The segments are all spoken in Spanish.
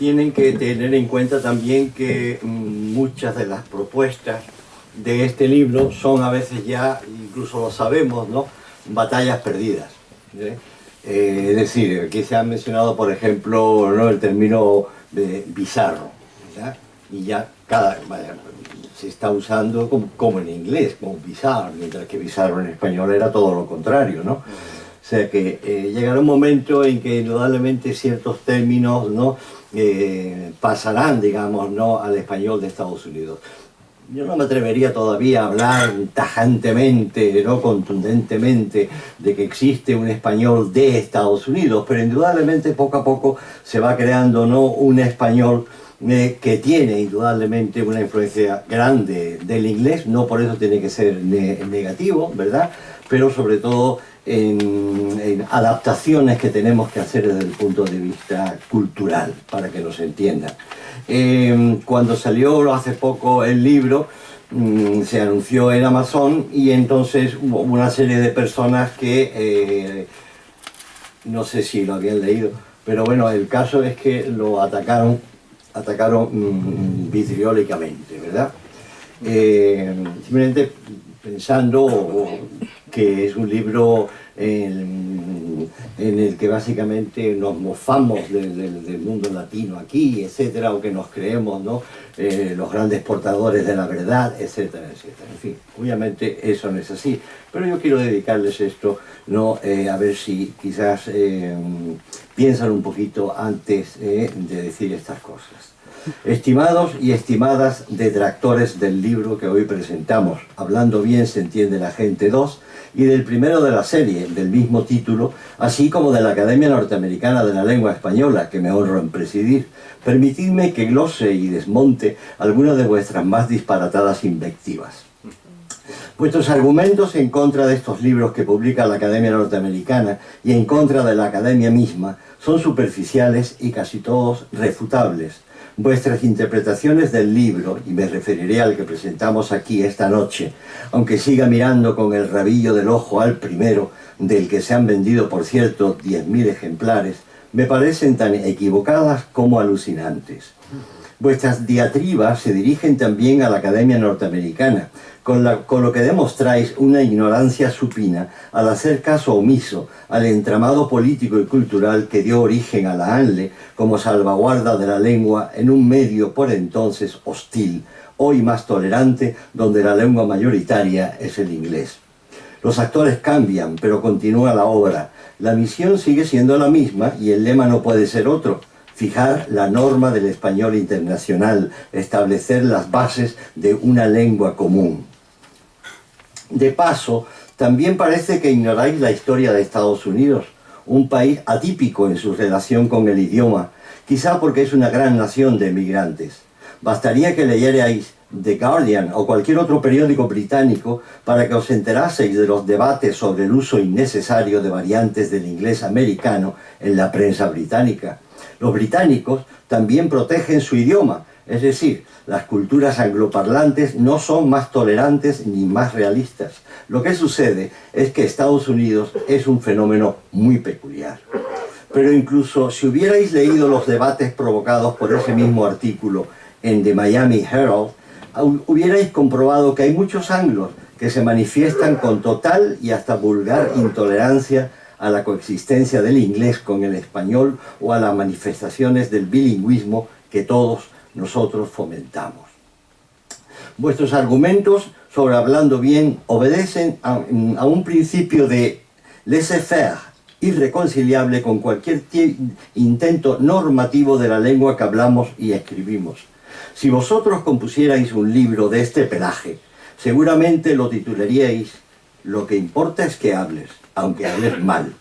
tienen que tener en cuenta también que muchas de las propuestas de este libro son a veces ya, incluso lo sabemos, ¿no?, batallas perdidas. Es decir, aquí se ha mencionado, por ejemplo, ¿no?, el término de bizarro, ¿ya? Y ya se está usando como en inglés, como bizarro, mientras que bizarro en español era todo lo contrario, ¿no? O sea que llegará un momento en que indudablemente ciertos términos, ¿no?, pasarán, digamos, ¿no?, al español de Estados Unidos. Yo no me atrevería todavía a hablar tajantemente, ¿no?, contundentemente, de que existe un español de Estados Unidos, pero indudablemente poco a poco se va creando, ¿no?, un español que tiene indudablemente una influencia grande del inglés, no por eso tiene que ser negativo, ¿verdad?, pero sobre todo en adaptaciones que tenemos que hacer desde el punto de vista cultural, para que nos entiendan. Cuando salió hace poco el libro, se anunció en Amazon y entonces hubo una serie de personas que, no sé si lo habían leído, pero bueno, el caso es que lo atacaron vitriólicamente, ¿verdad? Simplemente pensando que es un libro en el que básicamente nos mofamos del mundo latino aquí, etcétera, o que nos creemos, ¿no?, los grandes portadores de la verdad, etcétera, etcétera. En fin, obviamente eso no es así, pero yo quiero dedicarles esto, ¿no?, a ver si quizás piensan un poquito antes de decir estas cosas. Estimados y estimadas detractores del libro que hoy presentamos, Hablando bien se entiende la gente 2, y del primero de la serie, del mismo título, así como de la Academia Norteamericana de la Lengua Española, que me honro en presidir, permitidme que glose y desmonte algunas de vuestras más disparatadas invectivas. Vuestros argumentos en contra de estos libros que publica la Academia Norteamericana y en contra de la Academia misma son superficiales y casi todos refutables. Vuestras interpretaciones del libro, y me referiré al que presentamos aquí esta noche, aunque siga mirando con el rabillo del ojo al primero, del que se han vendido, por cierto, 10.000 ejemplares, me parecen tan equivocadas como alucinantes. Vuestras diatribas se dirigen también a la Academia Norteamericana, con lo que demostráis una ignorancia supina al hacer caso omiso al entramado político y cultural que dio origen a la ANLE como salvaguarda de la lengua en un medio por entonces hostil, hoy más tolerante, donde la lengua mayoritaria es el inglés. Los actores cambian, pero continúa la obra. La misión sigue siendo la misma y el lema no puede ser otro: fijar la norma del español internacional, establecer las bases de una lengua común. De paso, también parece que ignoráis la historia de Estados Unidos, un país atípico en su relación con el idioma, quizá porque es una gran nación de emigrantes. Bastaría que leyerais The Guardian o cualquier otro periódico británico para que os enteraseis de los debates sobre el uso innecesario de variantes del inglés americano en la prensa británica. Los británicos también protegen su idioma, es decir, las culturas angloparlantes no son más tolerantes ni más realistas. Lo que sucede es que Estados Unidos es un fenómeno muy peculiar. Pero incluso si hubierais leído los debates provocados por ese mismo artículo en The Miami Herald, hubierais comprobado que hay muchos anglos que se manifiestan con total y hasta vulgar intolerancia a la coexistencia del inglés con el español o a las manifestaciones del bilingüismo que todos nosotros fomentamos. Vuestros argumentos sobre Hablando bien obedecen a un principio de laissez-faire irreconciliable con cualquier intento normativo de la lengua que hablamos y escribimos. Si vosotros compusierais un libro de este pelaje, seguramente lo titularíais Lo que importa es que hables, aunque hables mal.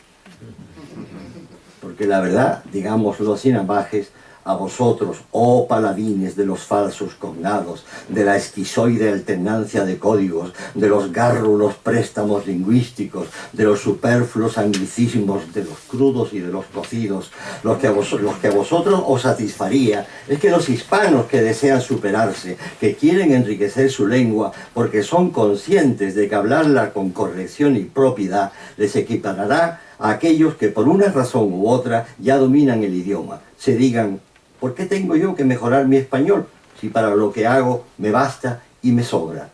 Porque la verdad, digámoslo sin ambajes, a vosotros, oh paladines de los falsos cognados, de la esquizoide alternancia de códigos, de los gárrulos préstamos lingüísticos, de los superfluos anglicismos, de los crudos y de los cocidos, los que a vosotros os satisfaría es que los hispanos que desean superarse, que quieren enriquecer su lengua porque son conscientes de que hablarla con corrección y propiedad les equiparará a aquellos que por una razón u otra ya dominan el idioma, se digan ¿Por qué tengo yo que mejorar mi español si para lo que hago me basta y me sobra?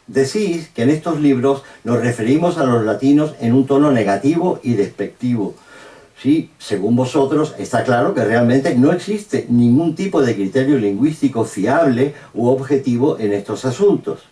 Decís que en estos libros nos referimos a los latinos en un tono negativo y despectivo. Sí, según vosotros, está claro que realmente no existe ningún tipo de criterio lingüístico fiable u objetivo en estos asuntos.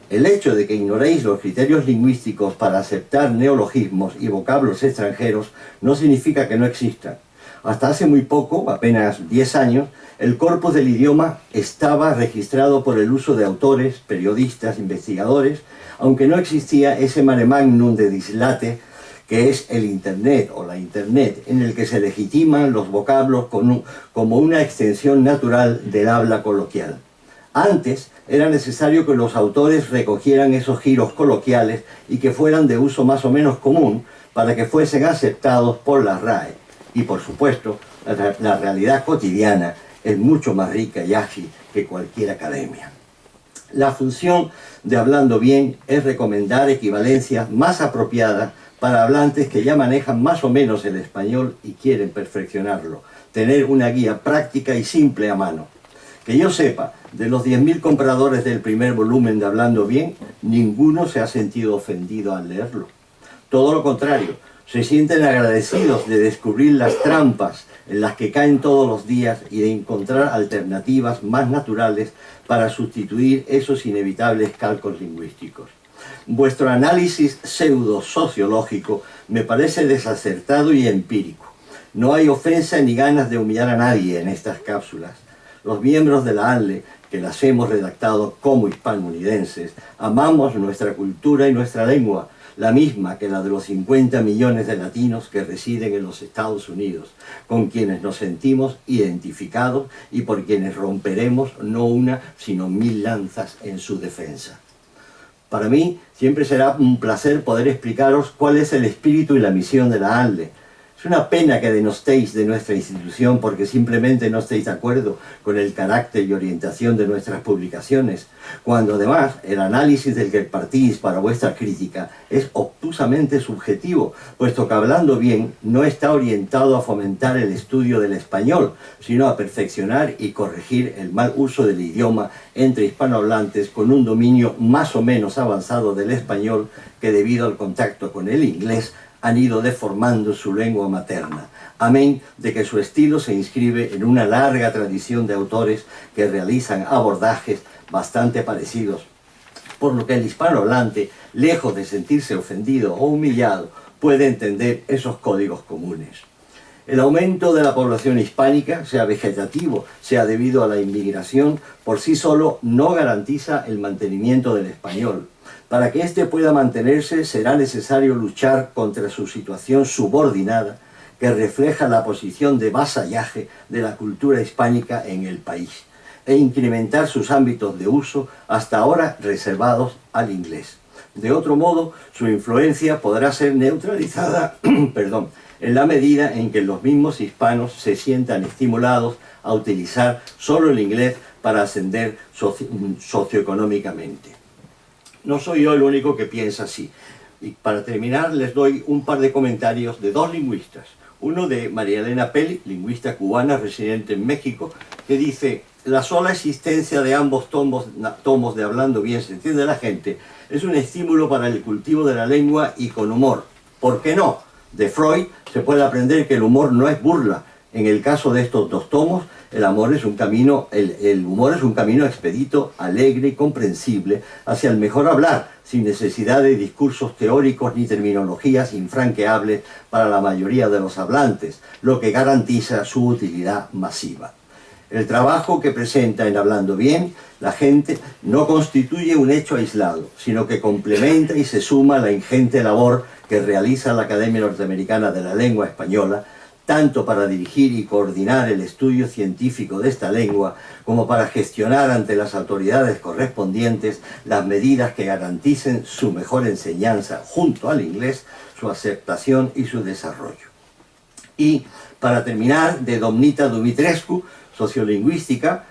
El hecho de que ignoréis los criterios lingüísticos para aceptar neologismos y vocablos extranjeros no significa que no existan. Hasta hace muy poco, apenas 10 años, el corpus del idioma estaba registrado por el uso de autores, periodistas, investigadores, aunque no existía ese mare magnum de dislate que es el Internet o la Internet, en el que se legitiman los vocablos como una extensión natural del habla coloquial. Antes era necesario que los autores recogieran esos giros coloquiales y que fueran de uso más o menos común para que fuesen aceptados por la RAE. Y por supuesto, la realidad cotidiana es mucho más rica y ágil que cualquier academia. La función de Hablando Bien es recomendar equivalencias más apropiadas para hablantes que ya manejan más o menos el español y quieren perfeccionarlo. Tener una guía práctica y simple a mano. Que yo sepa, de los 10.000 compradores del primer volumen de Hablando Bien, ninguno se ha sentido ofendido al leerlo. Todo lo contrario, se sienten agradecidos de descubrir las trampas en las que caen todos los días y de encontrar alternativas más naturales para sustituir esos inevitables calcos lingüísticos. Vuestro análisis pseudo-sociológico me parece desacertado y empírico. No hay ofensa ni ganas de humillar a nadie en estas cápsulas. Los miembros de la ANLE, que las hemos redactado como hispanounidenses, amamos nuestra cultura y nuestra lengua, la misma que la de los 50 millones de latinos que residen en los Estados Unidos, con quienes nos sentimos identificados y por quienes romperemos no una, sino 1000 lanzas en su defensa. Para mí siempre será un placer poder explicaros cuál es el espíritu y la misión de la ANLE. Es una pena que denostéis de nuestra institución porque simplemente no estéis de acuerdo con el carácter y orientación de nuestras publicaciones, cuando además el análisis del que partís para vuestra crítica es obtusamente subjetivo, puesto que Hablando Bien no está orientado a fomentar el estudio del español, sino a perfeccionar y corregir el mal uso del idioma entre hispanohablantes con un dominio más o menos avanzado del español que debido al contacto con el inglés han ido deformando su lengua materna, amén de que su estilo se inscribe en una larga tradición de autores que realizan abordajes bastante parecidos, por lo que el hispanohablante, lejos de sentirse ofendido o humillado, puede entender esos códigos comunes. El aumento de la población hispánica, sea vegetativo, sea debido a la inmigración, por sí solo no garantiza el mantenimiento del español. Para que éste pueda mantenerse será necesario luchar contra su situación subordinada que refleja la posición de vasallaje de la cultura hispánica en el país e incrementar sus ámbitos de uso hasta ahora reservados al inglés. De otro modo, su influencia podrá ser neutralizada en la medida en que los mismos hispanos se sientan estimulados a utilizar solo el inglés para ascender socioeconómicamente. No soy yo el único que piensa así. Y para terminar les doy un par de comentarios de dos lingüistas. Uno de María Elena Peli, lingüista cubana residente en México, que dice: la sola existencia de ambos tomos de Hablando Bien se entiende la gente es un estímulo para el cultivo de la lengua y con humor. ¿Por qué no? De Freud se puede aprender que el humor no es burla. En el caso de estos dos tomos, el humor es un camino expedito, alegre y comprensible hacia el mejor hablar, sin necesidad de discursos teóricos ni terminologías infranqueables para la mayoría de los hablantes, lo que garantiza su utilidad masiva. El trabajo que presenta en Hablando Bien la gente no constituye un hecho aislado, sino que complementa y se suma a la ingente labor que realiza la Academia Norteamericana de la Lengua Española, tanto para dirigir y coordinar el estudio científico de esta lengua, como para gestionar ante las autoridades correspondientes las medidas que garanticen su mejor enseñanza junto al inglés, su aceptación y su desarrollo. Y, para terminar, de Domnita Dumitrescu, sociolingüista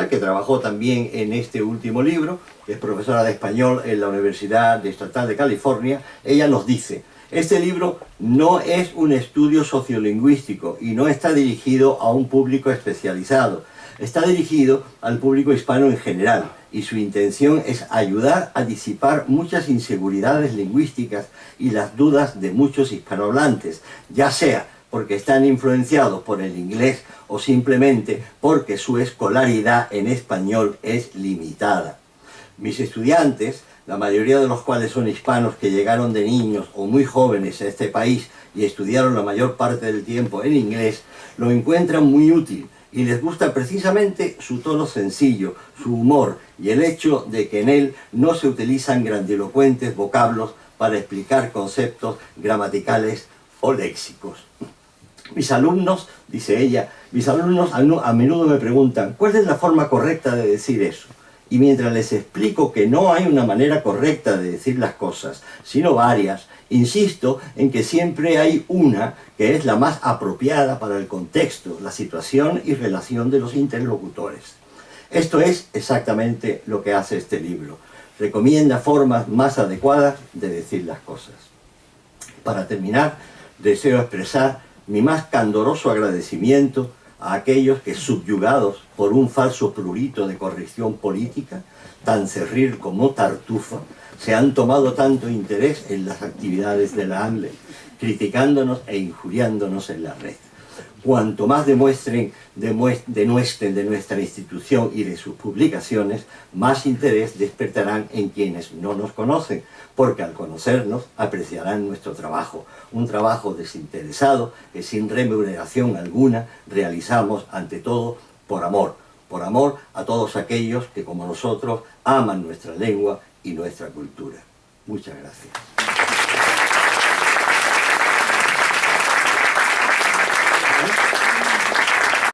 que trabajó también en este último libro, que es profesora de español en la Universidad Estatal de California. Ella nos dice: Este libro no es un estudio sociolingüístico y no está dirigido a un público especializado. Está dirigido al público hispano en general y su intención es ayudar a disipar muchas inseguridades lingüísticas y las dudas de muchos hispanohablantes, ya sea porque están influenciados por el inglés o simplemente porque su escolaridad en español es limitada. Mis estudiantes, la mayoría de los cuales son hispanos que llegaron de niños o muy jóvenes a este país y estudiaron la mayor parte del tiempo en inglés, lo encuentran muy útil y les gusta precisamente su tono sencillo, su humor y el hecho de que en él no se utilizan grandilocuentes vocablos para explicar conceptos gramaticales o léxicos. Mis alumnos, dice ella, mis alumnos a menudo me preguntan ¿cuál es la forma correcta de decir eso? Y mientras les explico que no hay una manera correcta de decir las cosas, sino varias, insisto en que siempre hay una que es la más apropiada para el contexto, la situación y relación de los interlocutores. Esto es exactamente lo que hace este libro. Recomienda formas más adecuadas de decir las cosas. Para terminar, deseo expresar mi más candoroso agradecimiento a aquellos que, subyugados por un falso prurito de corrección política, tan cerril como Tartufa, se han tomado tanto interés en las actividades de la ANLE, criticándonos e injuriándonos en la red. Cuanto más denuestren de nuestra institución y de sus publicaciones, más interés despertarán en quienes no nos conocen, porque al conocernos apreciarán nuestro trabajo, un trabajo desinteresado que sin remuneración alguna realizamos ante todo por amor a todos aquellos que como nosotros aman nuestra lengua y nuestra cultura. Muchas gracias.